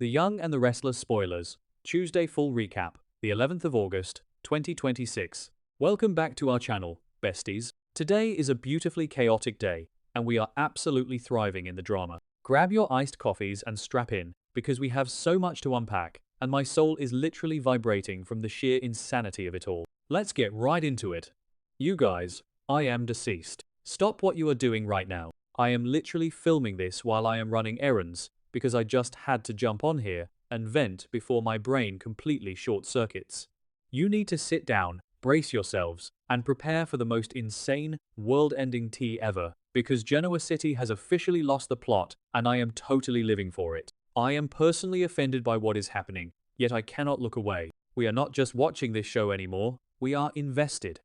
The Young and the Restless spoilers. Tuesday full recap, the 11th of August, 2026. Welcome back to our channel, besties. Today is a beautifully chaotic day, and we are absolutely thriving in the drama. Grab your iced coffees and strap in, because we have so much to unpack, and my soul is literally vibrating from the sheer insanity of it all. Let's get right into it. You guys, I am deceased. Stop what you are doing right now. I am literally filming this while I am running errands, because I just had to jump on here and vent before my brain completely short-circuits. You need to sit down, brace yourselves, and prepare for the most insane, world-ending tea ever, because Genoa City has officially lost the plot, and I am totally living for it. I am personally offended by what is happening, yet I cannot look away. We are not just watching this show anymore, we are invested.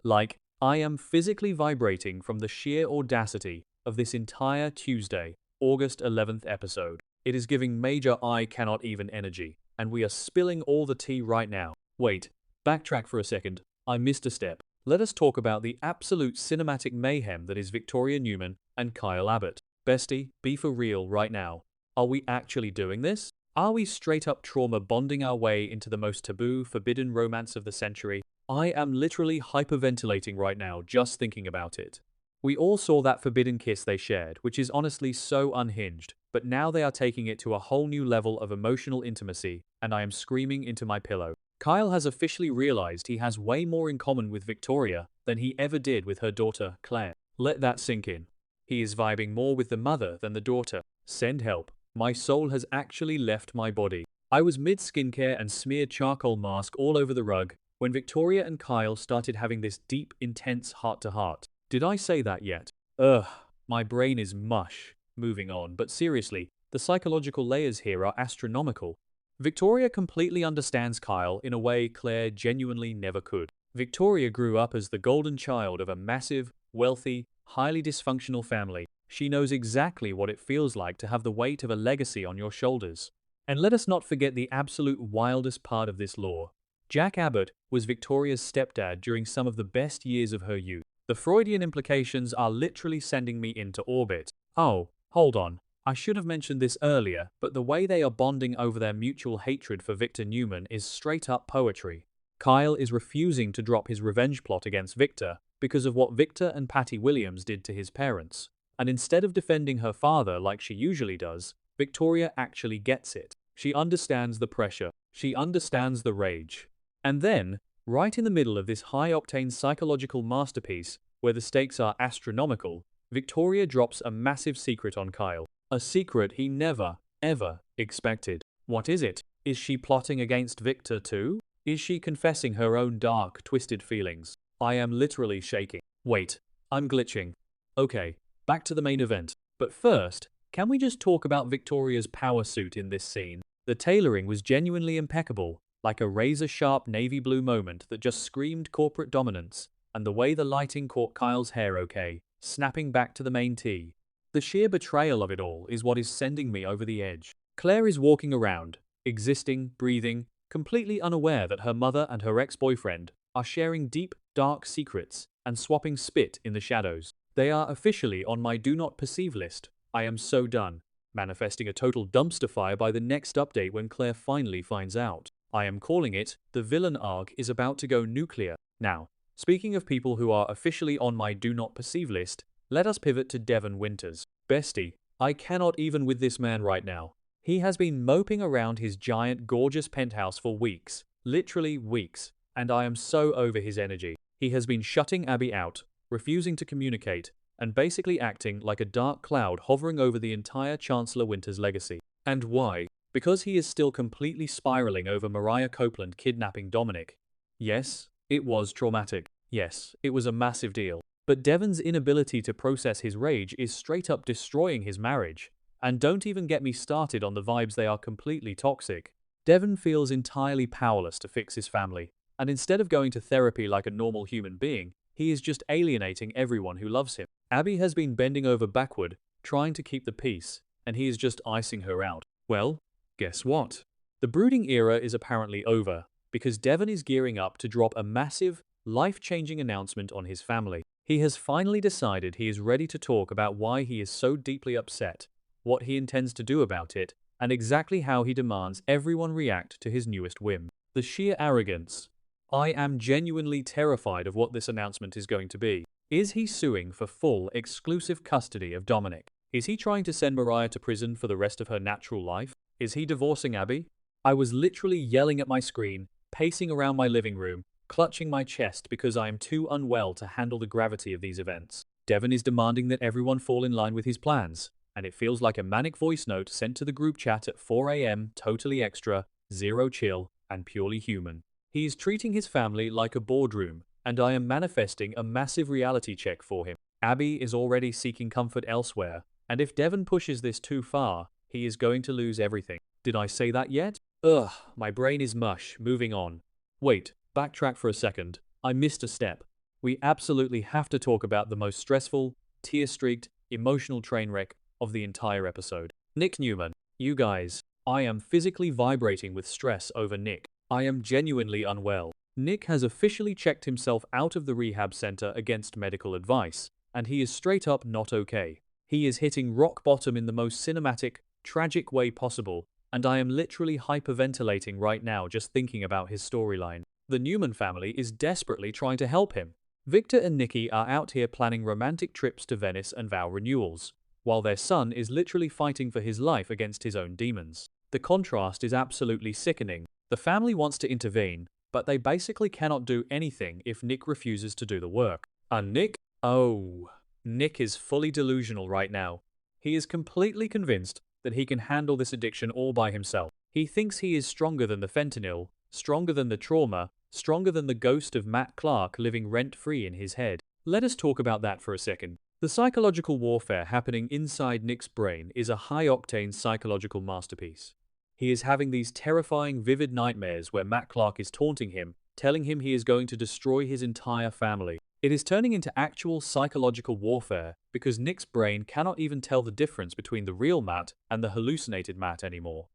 I am physically vibrating from the sheer audacity of this entire Tuesday, August 11th episode. It is giving major I cannot even energy, and we are spilling all the tea right now. Wait, backtrack for a second, I missed a step. Let us talk about the absolute cinematic mayhem that is Victoria Newman and Kyle Abbott. Bestie, be for real right now. Are we actually doing this? Are we straight up trauma bonding our way into the most taboo, forbidden romance of the century? I am literally hyperventilating right now just thinking about it. We all saw that forbidden kiss they shared, which is honestly so unhinged, but now they are taking it to a whole new level of emotional intimacy, and I am screaming into my pillow. Kyle has officially realized he has way more in common with Victoria than he ever did with her daughter, Claire. Let that sink in. He is vibing more with the mother than the daughter. Send help. My soul has actually left my body. I was mid-skincare and smeared charcoal mask all over the rug when Victoria and Kyle started having this deep, intense heart-to-heart. Did I say that yet? Ugh, my brain is mush. Moving on, but seriously, the psychological layers here are astronomical. Victoria completely understands Kyle in a way Claire genuinely never could. Victoria grew up as the golden child of a massive, wealthy, highly dysfunctional family. She knows exactly what it feels like to have the weight of a legacy on your shoulders. And let us not forget the absolute wildest part of this lore. Jack Abbott was Victoria's stepdad during some of the best years of her youth. The Freudian implications are literally sending me into orbit. Oh, hold on. I should have mentioned this earlier, but the way they are bonding over their mutual hatred for Victor Newman is straight up poetry. Kyle is refusing to drop his revenge plot against Victor because of what Victor and Patty Williams did to his parents. And instead of defending her father like she usually does, Victoria actually gets it. She understands the pressure. She understands the rage. And then, right in the middle of this high-octane psychological masterpiece, where the stakes are astronomical, Victoria drops a massive secret on Kyle. A secret he never, ever expected. What is it? Is she plotting against Victor too? Is she confessing her own dark, twisted feelings? I am literally shaking. Wait, I'm glitching. Okay, back to the main event. But first, can we just talk about Victoria's power suit in this scene? The tailoring was genuinely impeccable, like a razor-sharp navy blue moment that just screamed corporate dominance, and the way the lighting caught Kyle's hair okay, snapping back to the main tee. The sheer betrayal of it all is what is sending me over the edge. Claire is walking around, existing, breathing, completely unaware that her mother and her ex-boyfriend are sharing deep, dark secrets and swapping spit in the shadows. They are officially on my do not perceive list. I am so done, manifesting a total dumpster fire by the next update when Claire finally finds out. I am calling it, the villain arc is about to go nuclear. Now, speaking of people who are officially on my do not perceive list, let us pivot to Devon Winters. Bestie, I cannot even with this man right now. He has been moping around his giant, gorgeous penthouse for weeks, literally weeks, and I am so over his energy. He has been shutting Abby out, refusing to communicate, and basically acting like a dark cloud hovering over the entire Chancellor Winters legacy. And why? Because he is still completely spiraling over Mariah Copeland kidnapping Dominic. Yes, it was traumatic. Yes, it was a massive deal. But Devon's inability to process his rage is straight up destroying his marriage. And don't even get me started on the vibes, they are completely toxic. Devon feels entirely powerless to fix his family, and instead of going to therapy like a normal human being, he is just alienating everyone who loves him. Abby has been bending over backward, trying to keep the peace, and he is just icing her out. Well, guess what? The brooding era is apparently over, because Devon is gearing up to drop a massive, life-changing announcement on his family. He has finally decided he is ready to talk about why he is so deeply upset, what he intends to do about it, and exactly how he demands everyone react to his newest whim. The sheer arrogance. I am genuinely terrified of what this announcement is going to be. Is he suing for full, exclusive custody of Dominic? Is he trying to send Mariah to prison for the rest of her natural life? Is he divorcing Abby? I was literally yelling at my screen, pacing around my living room, clutching my chest because I am too unwell to handle the gravity of these events. Devon is demanding that everyone fall in line with his plans, and it feels like a manic voice note sent to the group chat at 4 a.m, totally extra, zero chill, and purely human. He is treating his family like a boardroom, and I am manifesting a massive reality check for him. Abby is already seeking comfort elsewhere, and if Devon pushes this too far, he is going to lose everything. Did I say that yet? Ugh, my brain is mush, moving on. Wait, backtrack for a second. I missed a step. We absolutely have to talk about the most stressful, tear-streaked, emotional train wreck of the entire episode. Nick Newman. You guys, I am physically vibrating with stress over Nick. I am genuinely unwell. Nick has officially checked himself out of the rehab center against medical advice, and he is straight up not okay. He is hitting rock bottom in the most cinematic, tragic way possible, and I am literally hyperventilating right now just thinking about his storyline. The Newman family is desperately trying to help him. Victor and Nikki are out here planning romantic trips to Venice and vow renewals, while their son is literally fighting for his life against his own demons. The contrast is absolutely sickening. The family wants to intervene, but they basically cannot do anything if Nick refuses to do the work. And Nick? Oh, Nick is fully delusional right now. He is completely convinced that he can handle this addiction all by himself. He thinks he is stronger than the fentanyl, stronger than the trauma, stronger than the ghost of Matt Clark living rent-free in his head. Let us talk about that for a second. The psychological warfare happening inside Nick's brain is a high-octane psychological masterpiece. He is having these terrifying, vivid nightmares where Matt Clark is taunting him, telling him he is going to destroy his entire family. It is turning into actual psychological warfare because Nick's brain cannot even tell the difference between the real Matt and the hallucinated Matt anymore.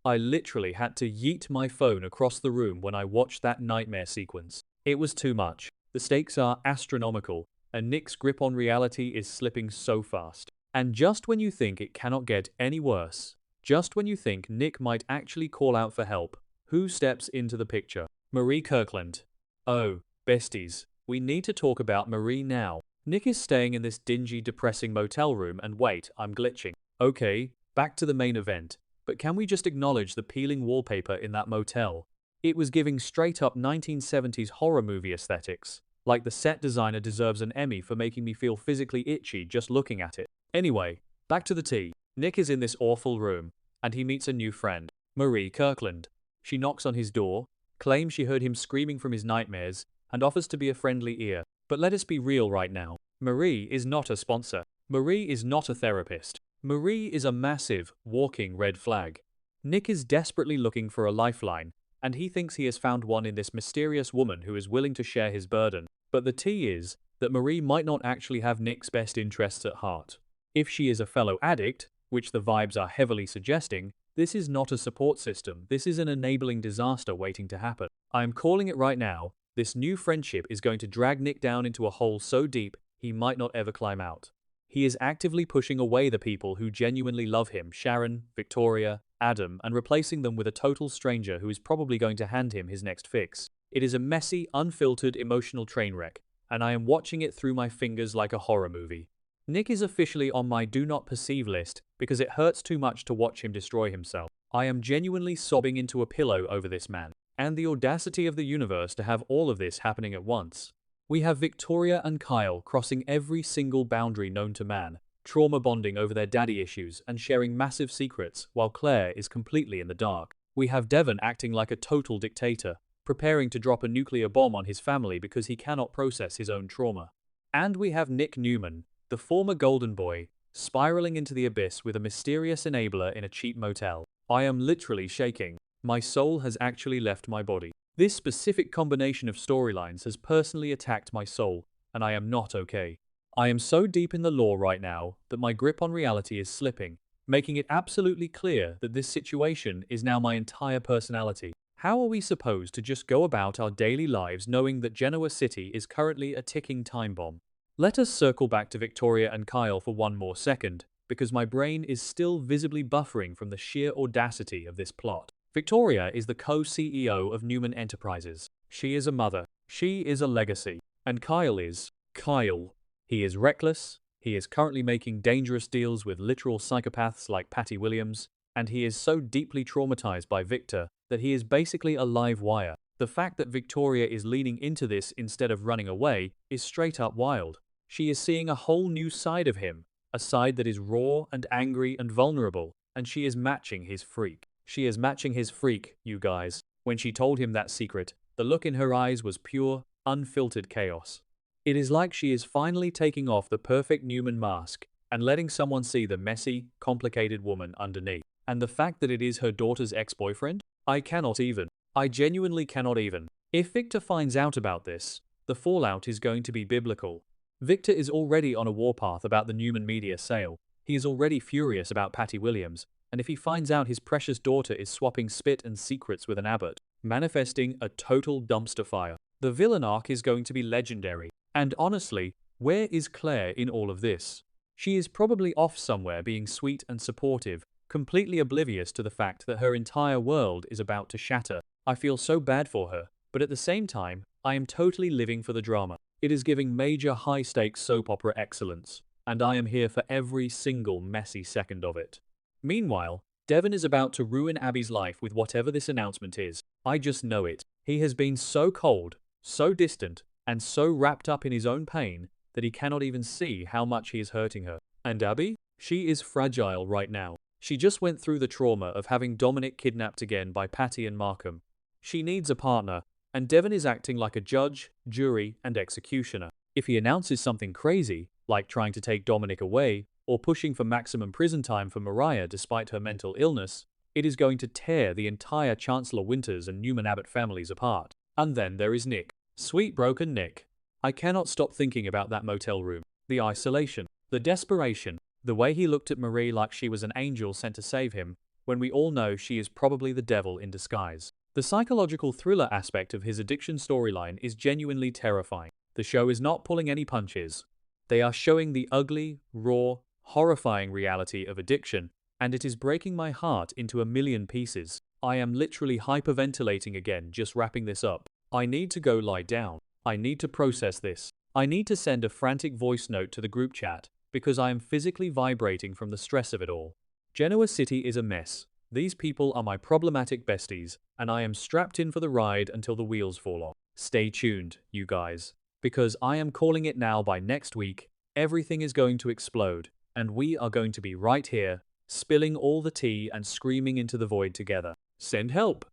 I literally had to yeet my phone across the room when I watched that nightmare sequence. It was too much. The stakes are astronomical, and Nick's grip on reality is slipping so fast. And just when you think it cannot get any worse, just when you think Nick might actually call out for help, who steps into the picture? Marie Kirkland. Oh, besties, we need to talk about Marie now. Nick is staying in this dingy, depressing motel room and wait, I'm glitching. Okay, back to the main event. But can we just acknowledge the peeling wallpaper in that motel? It was giving straight-up 1970s horror movie aesthetics. Like the set designer deserves an Emmy for making me feel physically itchy just looking at it. Anyway, back to the tea. Nick is in this awful room, and he meets a new friend, Marie Kirkland. She knocks on his door, claims she heard him screaming from his nightmares, and offers to be a friendly ear. But let us be real right now. Marie is not a sponsor. Marie is not a therapist. Marie is a massive, walking red flag. Nick is desperately looking for a lifeline, and he thinks he has found one in this mysterious woman who is willing to share his burden. But the tea is that Marie might not actually have Nick's best interests at heart. If she is a fellow addict, which the vibes are heavily suggesting, this is not a support system, this is an enabling disaster waiting to happen. I am calling it right now, this new friendship is going to drag Nick down into a hole so deep he might not ever climb out. He is actively pushing away the people who genuinely love him, Sharon, Victoria, Adam, and replacing them with a total stranger who is probably going to hand him his next fix. It is a messy, unfiltered, emotional train wreck, and I am watching it through my fingers like a horror movie. Nick is officially on my do not perceive list because it hurts too much to watch him destroy himself. I am genuinely sobbing into a pillow over this man, and the audacity of the universe to have all of this happening at once. We have Victoria and Kyle crossing every single boundary known to man, trauma bonding over their daddy issues and sharing massive secrets, while Claire is completely in the dark. We have Devon acting like a total dictator, preparing to drop a nuclear bomb on his family because he cannot process his own trauma. And we have Nick Newman, the former golden boy, spiraling into the abyss with a mysterious enabler in a cheap motel. I am literally shaking. My soul has actually left my body. This specific combination of storylines has personally attacked my soul, and I am not okay. I am so deep in the lore right now that my grip on reality is slipping, making it absolutely clear that this situation is now my entire personality. How are we supposed to just go about our daily lives knowing that Genoa City is currently a ticking time bomb? Let us circle back to Victoria and Kyle for one more second. because my brain is still visibly buffering from the sheer audacity of this plot. Victoria is the co-CEO of Newman Enterprises. She is a mother. She is a legacy. And Kyle is Kyle. He is reckless. He is currently making dangerous deals with literal psychopaths like Patty Williams, and he is so deeply traumatized by Victor that he is basically a live wire. The fact that Victoria is leaning into this instead of running away is straight up wild. She is seeing a whole new side of him, a side that is raw and angry and vulnerable, and she is matching his freak. She is matching his freak, you guys. When she told him that secret, the look in her eyes was pure, unfiltered chaos. It is like she is finally taking off the perfect Newman mask and letting someone see the messy, complicated woman underneath. And the fact that it is her daughter's ex-boyfriend? I cannot even. I genuinely cannot even. If Victor finds out about this, the fallout is going to be biblical. Victor is already on a warpath about the Newman media sale. He is already furious about Patty Williams, and if he finds out his precious daughter is swapping spit and secrets with an abbot, manifesting a total dumpster fire. The villain arc is going to be legendary. And honestly, where is Claire in all of this? She is probably off somewhere being sweet and supportive, completely oblivious to the fact that her entire world is about to shatter. I feel so bad for her, but at the same time, I am totally living for the drama. It is giving major high-stakes soap opera excellence, and I am here for every single messy second of it. Meanwhile, Devon is about to ruin Abby's life with whatever this announcement is. I just know it. He has been so cold, so distant, and so wrapped up in his own pain that he cannot even see how much he is hurting her. And Abby? She is fragile right now. She just went through the trauma of having Dominic kidnapped again by Patty and Markham. She needs a partner, and Devon is acting like a judge, jury, and executioner. If he announces something crazy, like trying to take Dominic away, or pushing for maximum prison time for Mariah despite her mental illness, it is going to tear the entire Chancellor Winters and Newman Abbott families apart. And then there is Nick. Sweet broken Nick. I cannot stop thinking about that motel room. The isolation. The desperation. The way he looked at Marie like she was an angel sent to save him, when we all know she is probably the devil in disguise. The psychological thriller aspect of his addiction storyline is genuinely terrifying. The show is not pulling any punches. They are showing the ugly, raw, horrifying reality of addiction, and it is breaking my heart into a million pieces. I am literally hyperventilating again just wrapping this up. I need to go lie down. I need to process this. I need to send a frantic voice note to the group chat, because I am physically vibrating from the stress of it all. Genoa City is a mess. These people are my problematic besties, and I am strapped in for the ride until the wheels fall off. Stay tuned, you guys, because I am calling it now. By next week, everything is going to explode, and we are going to be right here, spilling all the tea and screaming into the void together. Send help!